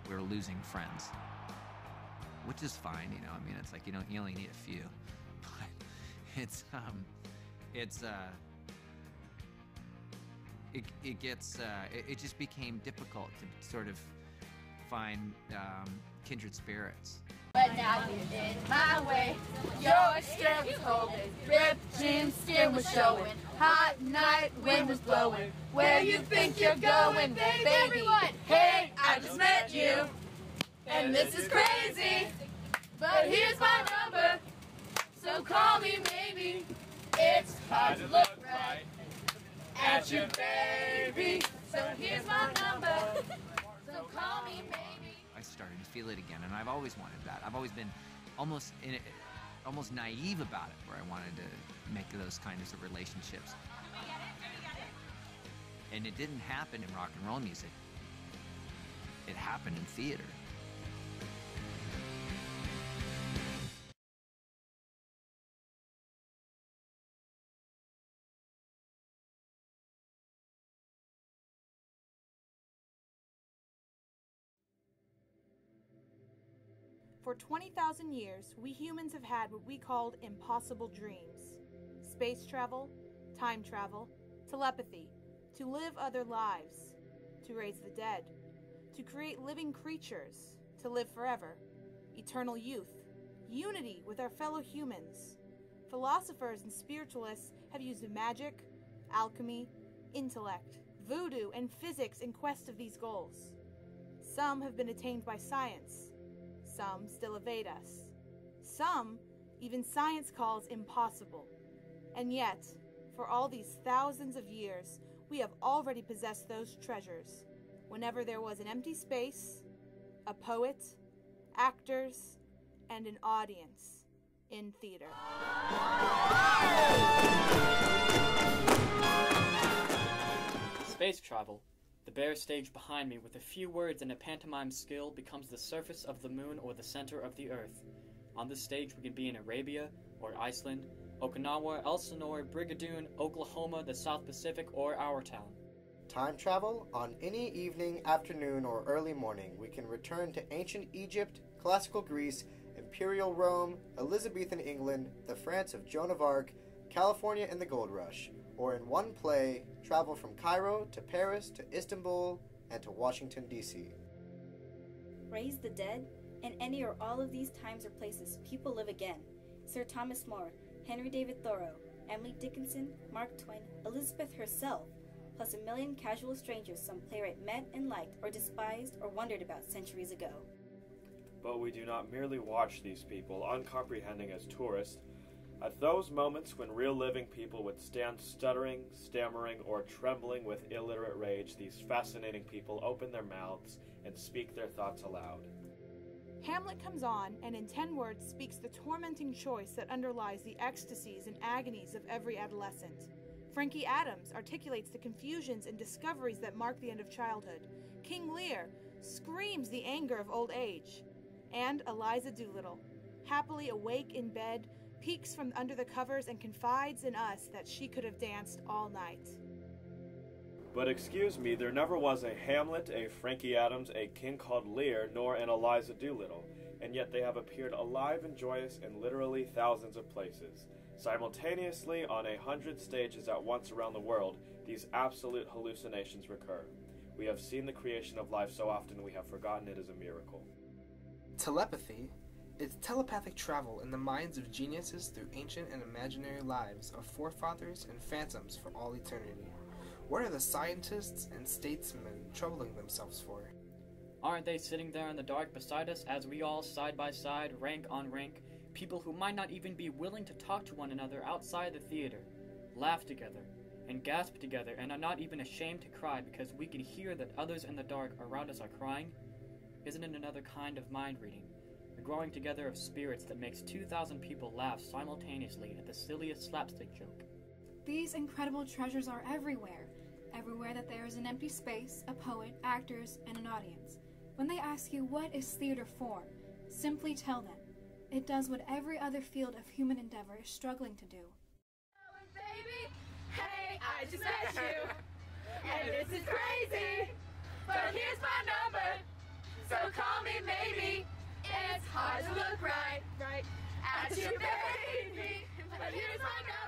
we were losing friends, which is fine, you know. I mean, it's like you only need a few, but it just became difficult to sort of find kindred spirits. But now you're in my way. Your skirt was holding, ripped jeans, skin was showing. Hot night, wind was blowing. Where you think you're going, baby? Everyone, hey, I just met you, and this is crazy. But here's my number, so call me maybe. It's hard to look right at you, baby. So here's my number, so call me maybe. I started to feel it again, and I've always wanted that. I've always been almost naive about it, where I wanted to make those kinds of relationships. And it didn't happen in rock and roll music. It happened in theater. For 20,000 years, we humans have had what we called impossible dreams. Space travel, time travel, telepathy, to live other lives, to raise the dead, to create living creatures, to live forever, eternal youth, unity with our fellow humans. Philosophers and spiritualists have used magic, alchemy, intellect, voodoo, and physics in quest of these goals. Some have been attained by science. Some still evade us. Some, even science calls impossible. And yet, for all these thousands of years, we have already possessed those treasures. Whenever there was an empty space, a poet, actors, and an audience in theater. Space travel. The bare stage behind me with a few words and a pantomime skill becomes the surface of the moon or the center of the earth. On this stage we can be in Arabia or Iceland, Okinawa, Elsinore, Brigadoon, Oklahoma, the South Pacific, or our town. Time travel? On any evening, afternoon, or early morning, we can return to ancient Egypt, classical Greece, imperial Rome, Elizabethan England, the France of Joan of Arc, California and the Gold Rush, or in one play, travel from Cairo to Paris to Istanbul and to Washington, D.C. Raise the dead? In any or all of these times or places, people live again. Sir Thomas More, Henry David Thoreau, Emily Dickinson, Mark Twain, Elizabeth herself, plus a million casual strangers some playwright met and liked or despised or wondered about centuries ago. But we do not merely watch these people, uncomprehending as tourists. At those moments when real living people would stand stuttering, stammering, or trembling with illiterate rage, these fascinating people open their mouths and speak their thoughts aloud. Hamlet comes on and in 10 words speaks the tormenting choice that underlies the ecstasies and agonies of every adolescent. Frankie Adams articulates the confusions and discoveries that mark the end of childhood. King Lear screams the anger of old age. And Eliza Doolittle, happily awake in bed, peeks from under the covers and confides in us that she could have danced all night. But excuse me, there never was a Hamlet, a Frankie Adams, a king called Lear, nor an Eliza Doolittle, and yet they have appeared alive and joyous in literally thousands of places. Simultaneously, on 100 stages at once around the world, these absolute hallucinations recur. We have seen the creation of life so often we have forgotten it is a miracle. Telepathy is telepathic travel in the minds of geniuses through ancient and imaginary lives of forefathers and phantoms for all eternity. What are the scientists and statesmen troubling themselves for? Aren't they sitting there in the dark beside us as we all, side by side, rank on rank, people who might not even be willing to talk to one another outside the theater, laugh together, and gasp together, and are not even ashamed to cry because we can hear that others in the dark around us are crying? Isn't it another kind of mind reading? The growing together of spirits that makes 2,000 people laugh simultaneously at the silliest slapstick joke. These incredible treasures are everywhere. Everywhere that there is an empty space, a poet, actors, and an audience. When they ask you what is theater for, simply tell them. It does what every other field of human endeavor is struggling to do. Oh, baby, hey, I just met you, and this is crazy, but here's my number, So call me maybe. It's hard to look right at you, baby. But here's my number.